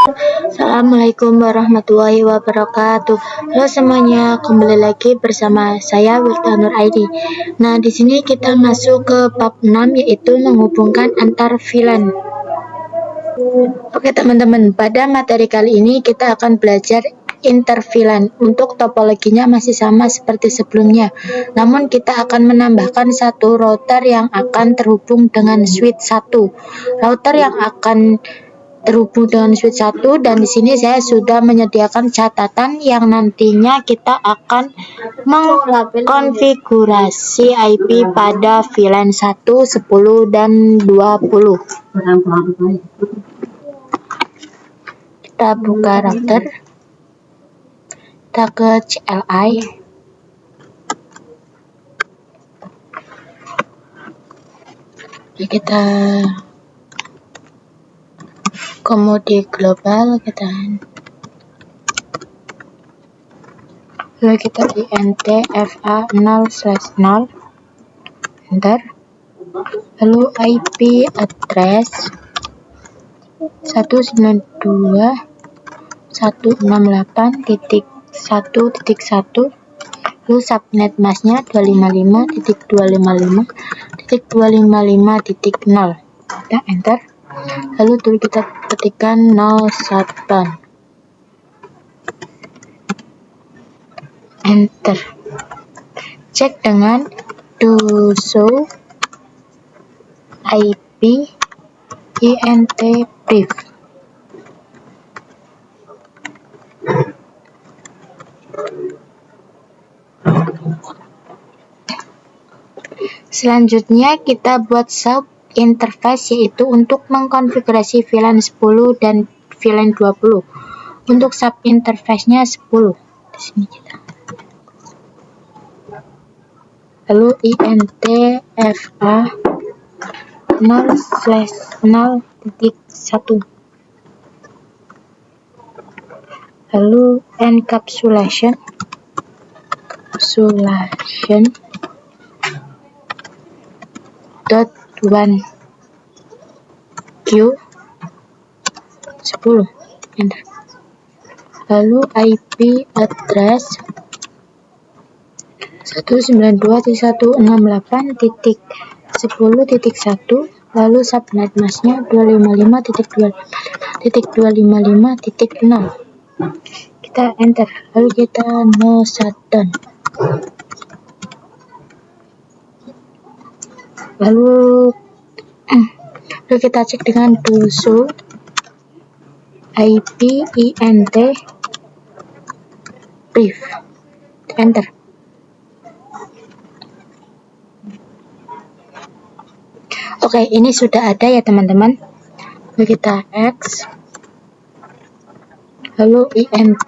Assalamualaikum warahmatullahi wabarakatuh. Halo semuanya, kembali lagi bersama saya Wirta Nur Aidi. Nah, di sini kita masuk ke bab 6 yaitu menghubungkan antar VLAN. Oke teman-teman, pada materi kali ini kita akan belajar interVLAN. Untuk topologinya masih sama seperti sebelumnya, namun kita akan menambahkan satu router yang akan terhubung dengan switch 1. Router yang akan terhubung dengan switch 1, dan di sini saya sudah menyediakan catatan yang nantinya kita akan mengkonfigurasi IP pada VLAN 1, 10, dan 20. Kita buka router, kita ke CLI, kita mode global, lalu kita int fa0/0, enter, lalu IP address 192.168.1.1, lalu subnet masknya 255.255.255.0. kita enter, lalu dulu kita ketikkan 0 shutdown, enter. Cek dengan do show IP int brief. Selanjutnya kita buat sub interface, yaitu untuk mengkonfigurasi VLAN 10 dan VLAN 20. Untuk sub interface-nya 10. Di sini kita. Lalu int fa 0/0.1. Lalu encapsulation dot 1q 10, enter. Lalu IP address 192.168.10.1, lalu subnet masknya 255.255.255.0. kita enter, lalu kita no shutdown, lalu kita cek dengan do show IP int brief, enter. Oke, ini sudah ada ya teman-teman. Kita X, lalu int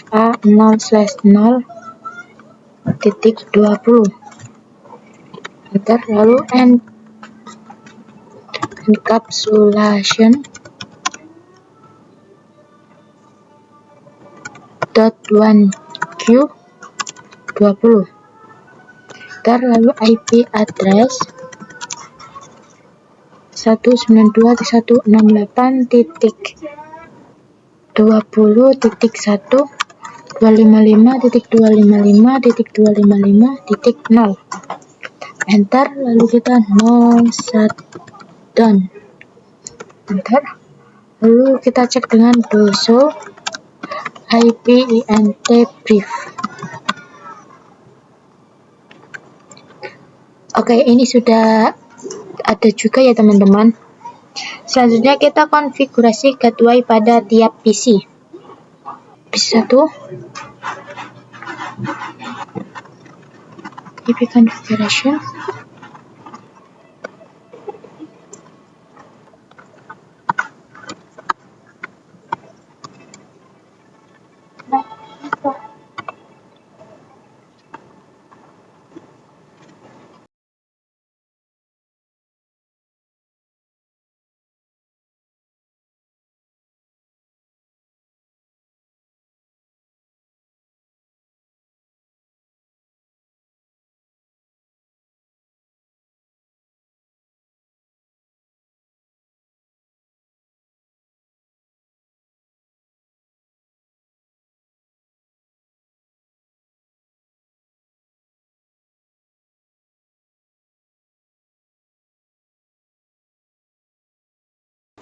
fa 0/0.20, enter, lalu encapsulation dot 1q 20, enter, lalu IP address 192.168.255.255.255.0, enter, lalu kita no shutdown, enter, lalu kita cek dengan do show IP int brief. Oke, ini sudah ada juga ya teman-teman. Selanjutnya kita konfigurasi gateway pada tiap PC. PC 1, IP configuration,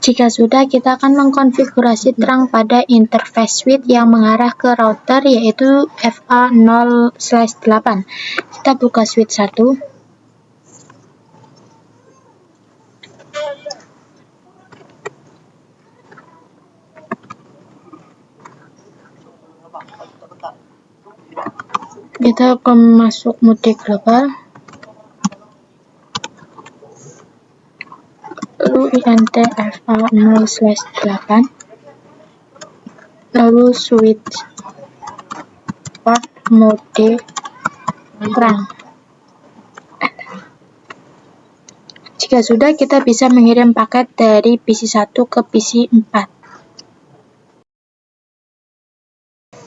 Jika sudah, kita akan mengkonfigurasi terang pada interface switch yang mengarah ke router, yaitu FA0/8. Kita buka switch 1. Kita akan masuk mode global, lalu INT FA0/8, lalu switch port mode terang. Jika sudah, kita bisa mengirim paket dari PC 1 ke PC 4.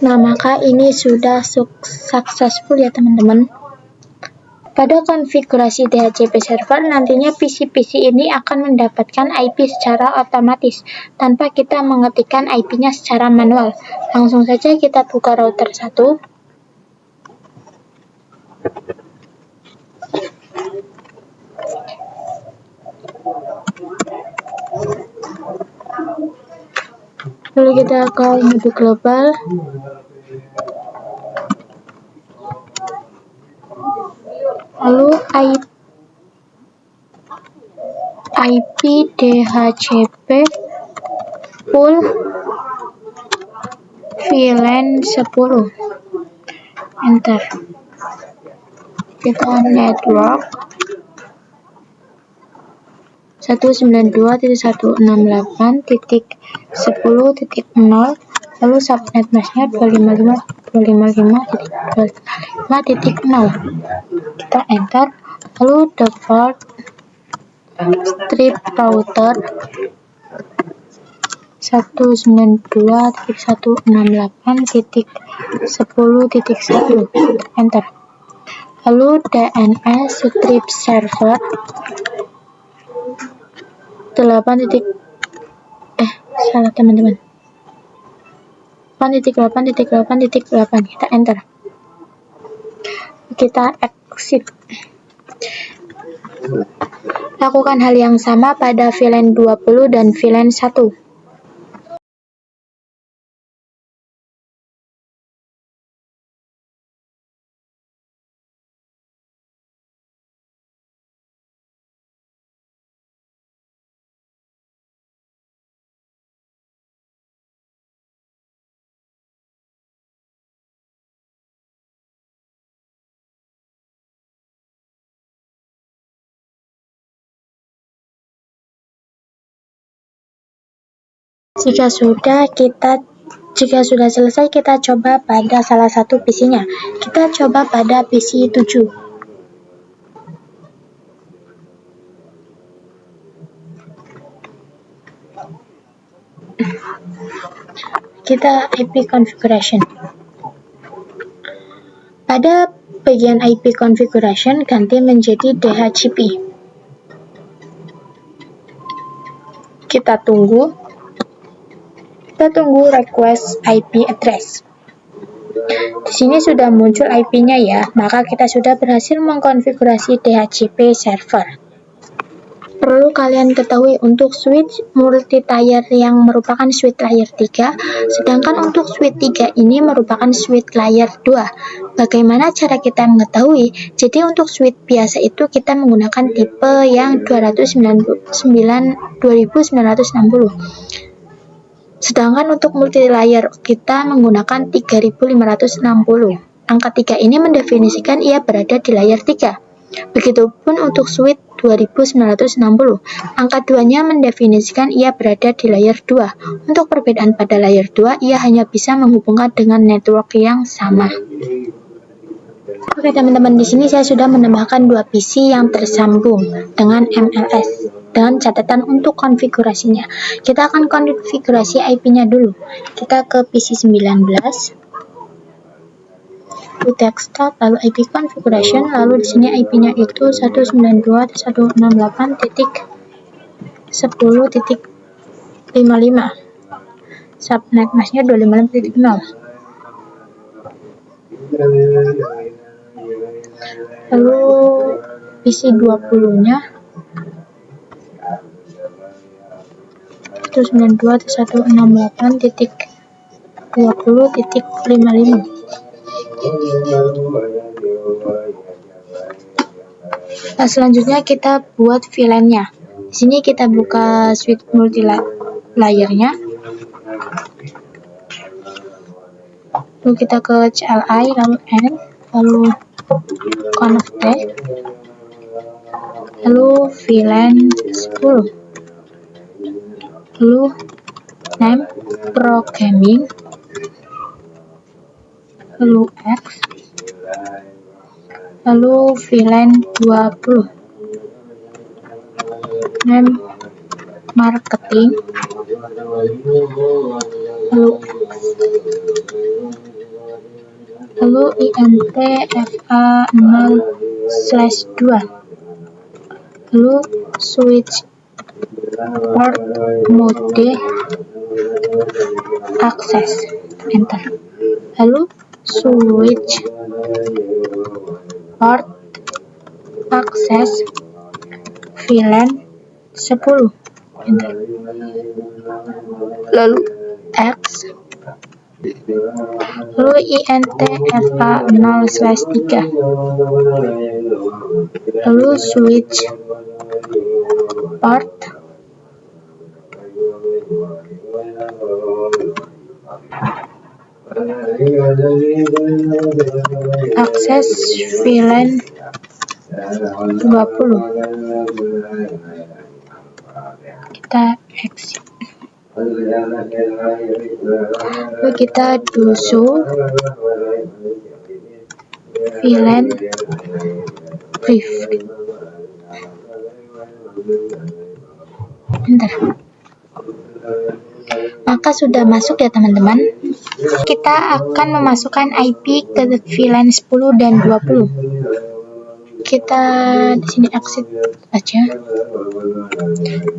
Nah, maka ini sudah successful ya teman-teman. Pada konfigurasi DHCP server, nantinya PC-PC ini akan mendapatkan IP secara otomatis, tanpa kita mengetikkan IP-nya secara manual. Langsung saja kita buka router 1. Lalu kita ke mode global. Lalu IP DHCP full VLAN 10. Enter. Kita network 192.168.10.0, lalu subnet masknya 255.255.0. Kita enter, lalu default strip router 192.168.10.1, enter. Lalu DNS strip server 8.8.8.8, kita enter. Kita exit. Lakukan hal yang sama pada VLAN 20 dan VLAN 1. Jika sudah selesai, kita coba pada salah satu PC-nya. Kita coba pada PC 7. Kita IP configuration. Pada bagian IP configuration, ganti menjadi DHCP. Kita tunggu request IP address. Di sini sudah muncul IP-nya ya, maka kita sudah berhasil mengkonfigurasi DHCP server. Perlu kalian ketahui, untuk switch multi-tier yang merupakan switch layer 3, sedangkan untuk switch 3 ini merupakan switch layer 2. Bagaimana cara kita mengetahui? Jadi untuk switch biasa itu kita menggunakan tipe yang 2960. Sedangkan untuk multi-layer kita menggunakan 3560. Angka 3 ini mendefinisikan ia berada di layer 3. Begitupun untuk switch 2960. Angka 2-nya mendefinisikan ia berada di layer 2. Untuk perbedaan pada layer 2, ia hanya bisa menghubungkan dengan network yang sama. Oke teman-teman, di sini saya sudah menambahkan 2 PC yang tersambung dengan MLS dengan catatan untuk konfigurasinya. Kita akan konfigurasi IP-nya dulu. Kita ke PC 19. Desktop, lalu IP configuration, lalu di sini IP-nya itu 192.168.10.55. Subnet masknya 255.0. Lalu PC 20-nya 192.168.20.55. Nah, selanjutnya kita buat VLAN-nya. Di sini kita buka switch multi-layernya. Lalu kita ke CLI, lalu N, lalu connect, lalu VLAN 10, lalu name programming, lalu X, lalu VLAN 20, name marketing, lalu INTFA 0/2, lalu switch port mode access, enter, lalu switch port access VLAN 10, enter, lalu X, lalu INTFA 0/3, lalu switch port akses VLAN 20, kita exit, lalu kita dusu VLAN brief, enter. Maka sudah masuk ya teman-teman. Kita akan memasukkan IP ke VLAN 10 dan 20. Kita di sini exit aja.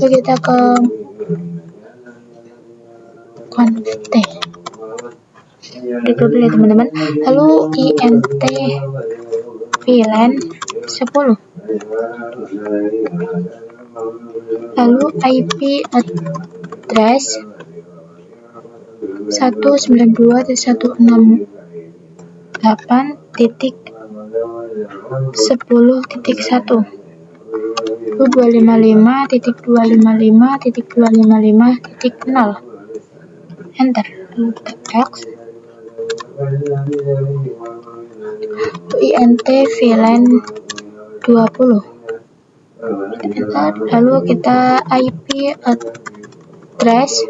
Lalu kita ke config. Dulu ya teman-teman. Lalu INT VLAN 10. Lalu IP address 192.168.10.1, 255.255.255.0, enter, X, INT VLAN 20, lalu kita IP address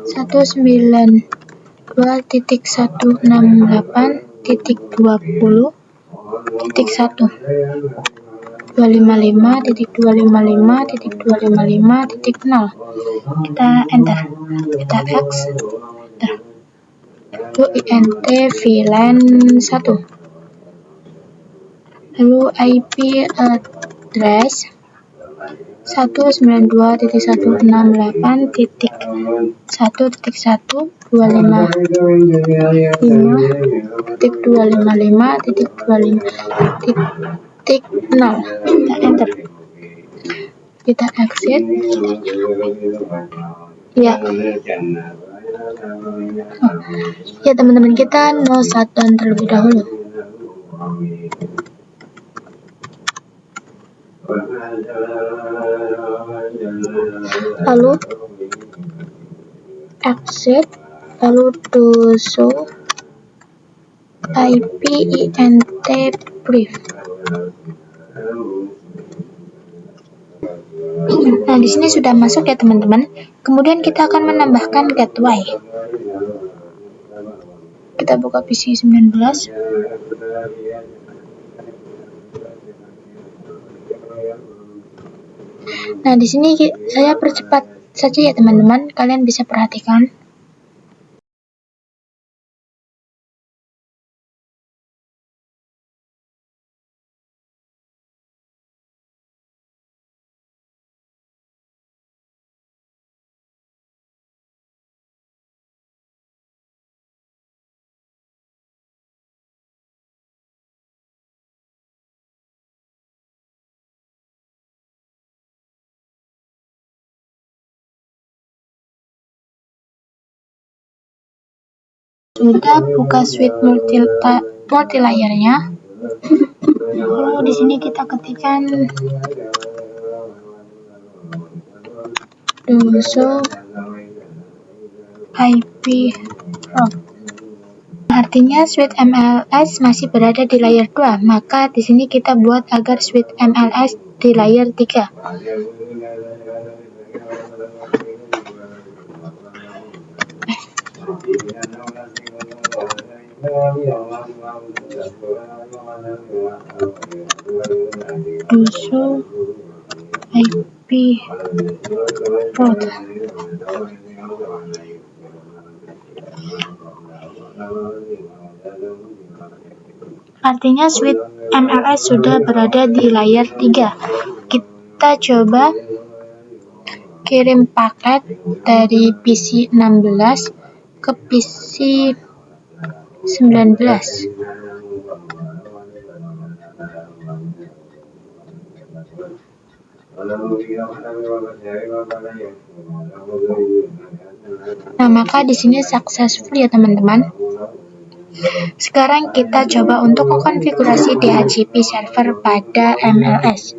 192.168.20.1, 255.255.255.0, kita enter, kita X, enter. Lalu INT VLAN 1, lalu IP address 192.168.255.255.0, kita enter, kita exit ya. Ya teman-teman, kita no shutdown terlebih dahulu. Lalu exit, lalu dusu IP INT brief. Nah, di sini sudah masuk ya teman-teman. Kemudian kita akan menambahkan gateway. Kita buka PC 19. Nah, di sini saya percepat saja ya teman-teman. Kalian bisa perhatikan. Sudah buka suite multilayernya. Lalu di sini kita ketikkan show IP route. Artinya suite MLS masih berada di layer 2, maka di sini kita buat agar suite MLS di layer 3. Show IP route. Artinya suite MLS sudah berada di layer 3. Kita coba kirim paket dari PC 16 ke PC 19. Nah, maka di sini successful ya teman-teman. Sekarang kita coba untuk mengkonfigurasi DHCP server pada MLS.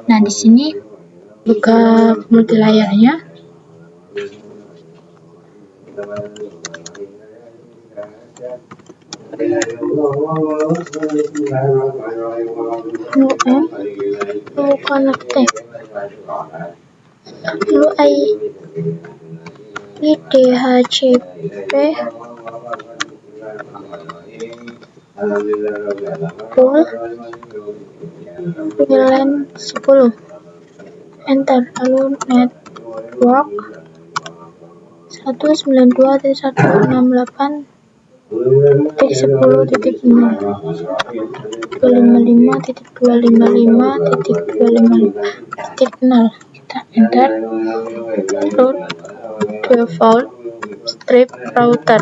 Nah, di sini buka multilayernya. Connected. DHCP pool VLAN 10. Enter. Lalu network 192.168.10.255.255.255.0. Kita enter. Root default strip router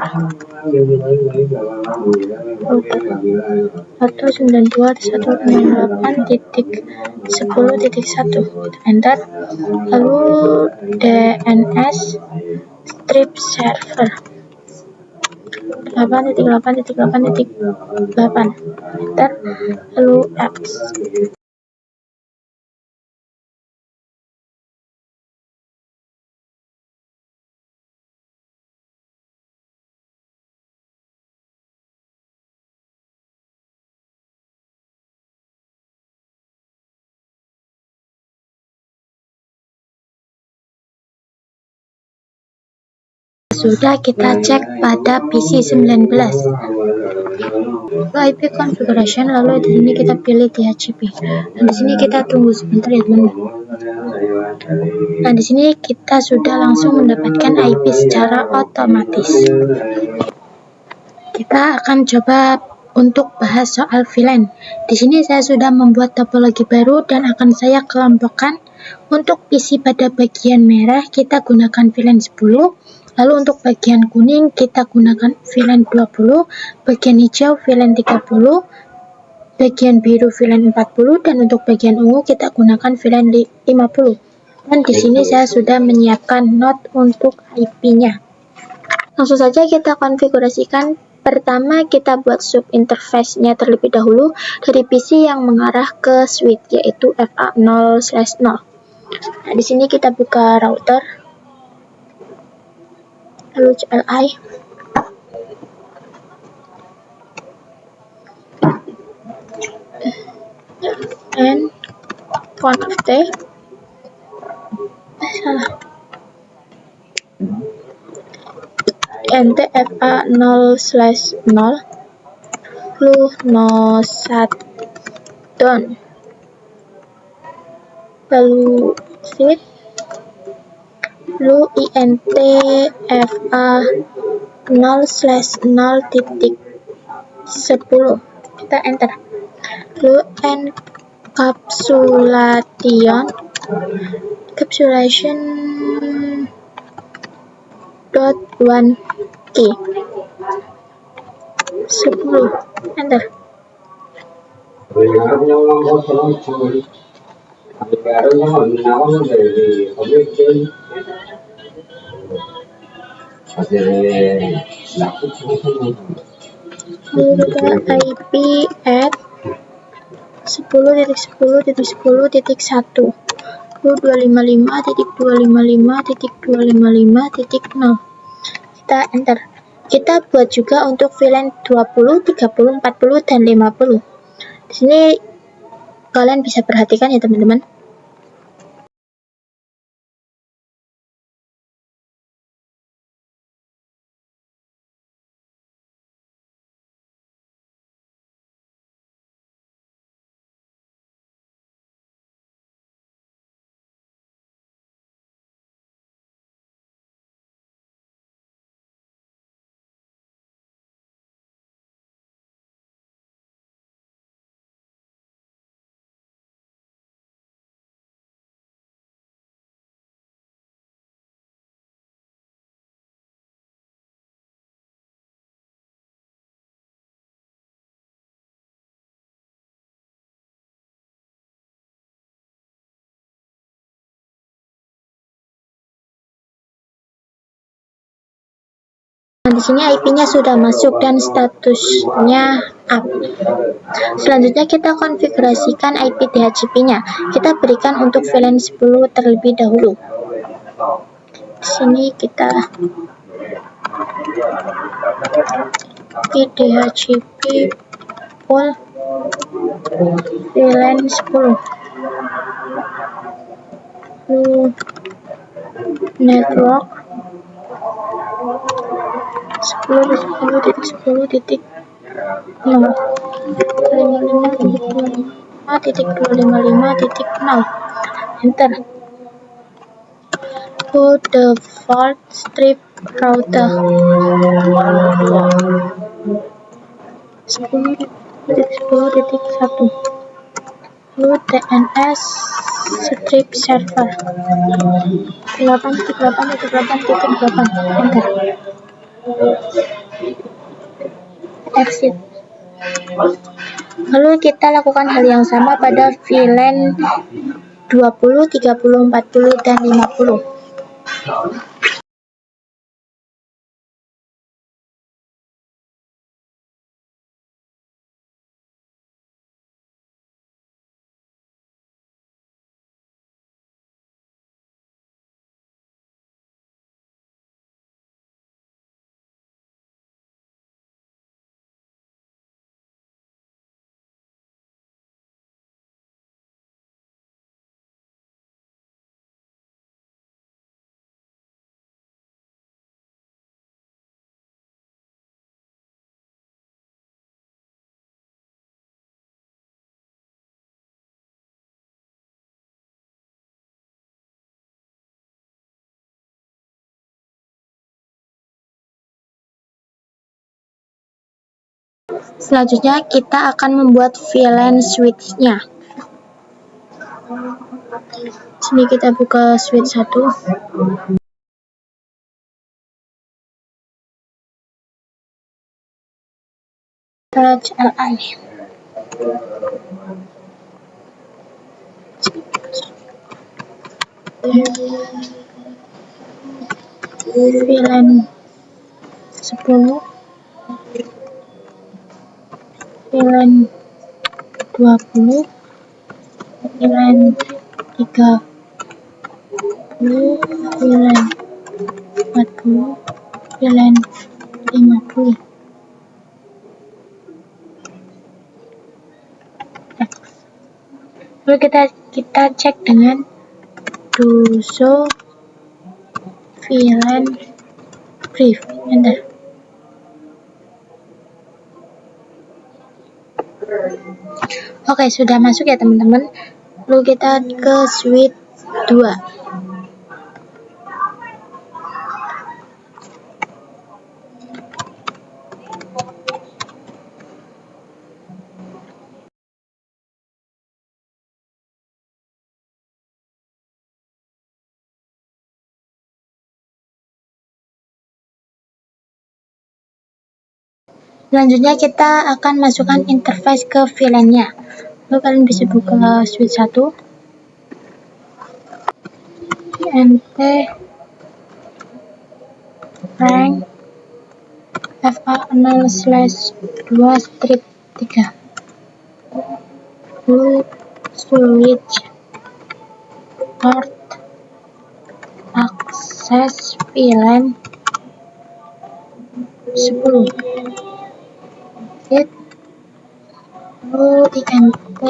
192.168.10.1. Kita enter. Lalu DNS strip server 8.8.8.8. Enter. Lalu X. Sudah kita cek pada PC 19. IP configuration, lalu di sini kita pilih DHCP. Dan di sini kita tunggu sebentar ya teman-teman. Nah, di sini kita sudah langsung mendapatkan IP secara otomatis. Kita akan coba untuk bahas soal VLAN. Di sini saya sudah membuat topologi baru dan akan saya kelompokkan. Untuk PC pada bagian merah kita gunakan VLAN 10. Lalu untuk bagian kuning kita gunakan VLAN 20, bagian hijau VLAN 30, bagian biru VLAN 40, dan untuk bagian ungu kita gunakan VLAN 50. Dan di sini saya sudah menyiapkan node untuk IP-nya. Langsung saja kita konfigurasikan. Pertama kita buat sub interface-nya terlebih dahulu dari PC yang mengarah ke switch, yaitu FA0/0. Nah, di sini kita buka router. Lalu CLI and connect NTFA0/0 lalu no shutdown, lalu switch, lalu INTFA0/0.10. kita enter. Lalu encapsulation .1 key 10. Enter. Lalu kita IP at 10.10.10.1 255.255.255.0. Kita enter. Kita buat juga untuk VLAN 20, 30, 40, dan 50. Di sini kalian bisa perhatikan ya teman-teman. Nah, di sini IP-nya sudah masuk dan statusnya up. Selanjutnya kita konfigurasikan IP DHCP-nya. Kita berikan untuk VLAN 10 terlebih dahulu. Di sini kita DHCP full VLAN 10. Network 10.10.10.0 enter. To the default strip router 10.10.1 lalu DNS strip server 8.8.8.8 enter. Exit. Lalu kita lakukan hal yang sama pada VLAN 20, 30, 40, dan 50. Selanjutnya kita akan membuat VLAN switch-nya. Sini kita buka switch 1. Touch LI. VLAN 10, VLAN 20, VLAN 30, VLAN 40, VLAN 50. Lalu kita cek dengan do show VLAN brief, enter. Oke, sudah masuk ya teman-teman. Lalu kita ke switch 2. Selanjutnya kita akan masukkan interface ke VLAN-nya. Lalu kalian bisa buka switch 1. INT rank FA0/2-3 lalu switch port akses VLAN 10 lalu INT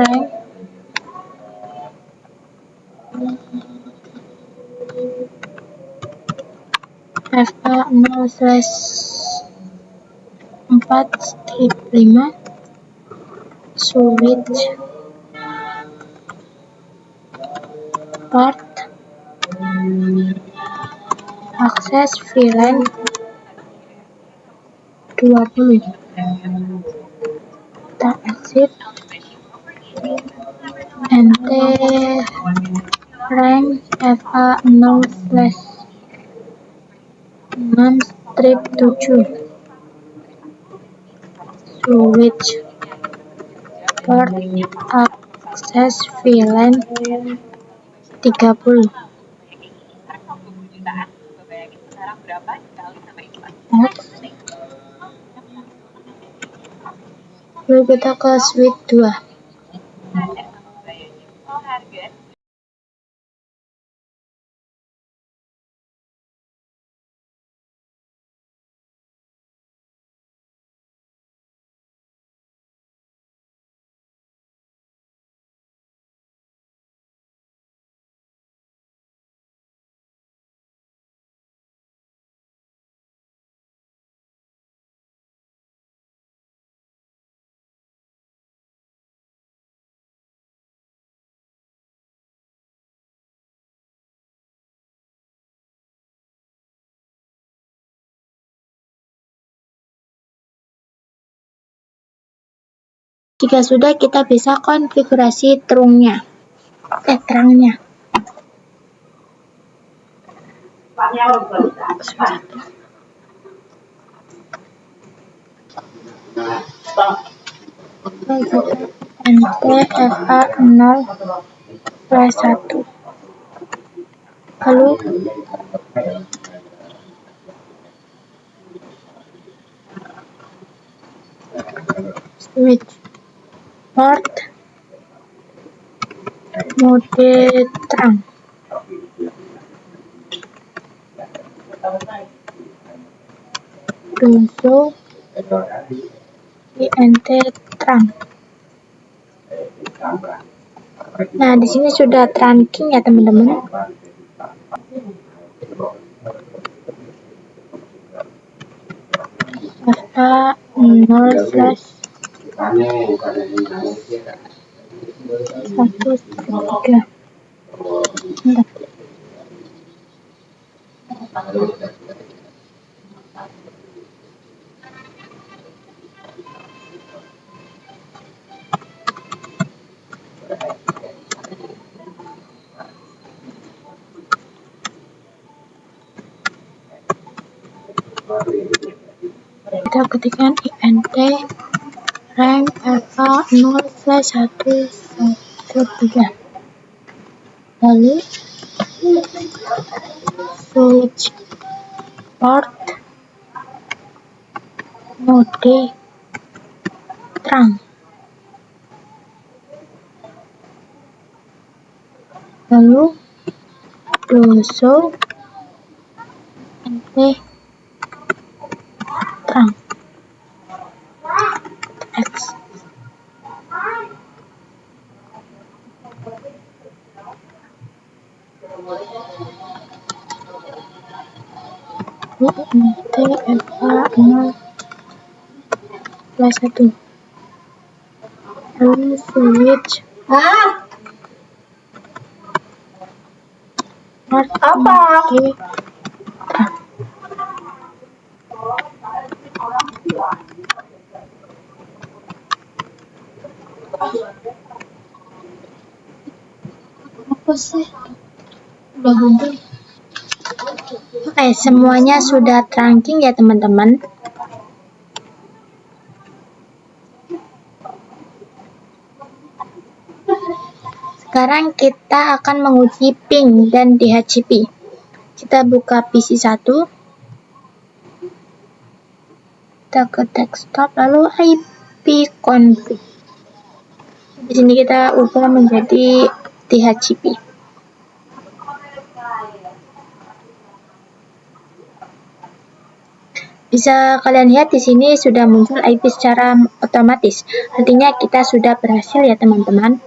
rank FA0/4-5 switch port akses VLAN 20 kita exit INT rank FA0/6-7 switch port akses VLAN 30 lalu kita ke switch 2 jika sudah, kita bisa konfigurasi terangnya. INT FA0/1 lalu switch port mode terang doso INT terang. Nah, di sini sudah trunking ya teman-teman. FA0/1-3 kita ketikkan INT rank FA0/1-3 lalu switch port mode terang lalu doso INT terang X INT FA0/1 lalu switch port mode terang. Apa sih? Udah ganti. Oke, semuanya sudah trunking ya teman-teman. Sekarang kita akan menguji ping dan DHCP. Kita buka PC 1. kita ke desktop, lalu IP config. Di sini kita ubah menjadi DHCP. Bisa kalian lihat di sini sudah muncul IP secara otomatis. Artinya kita sudah berhasil ya teman-teman.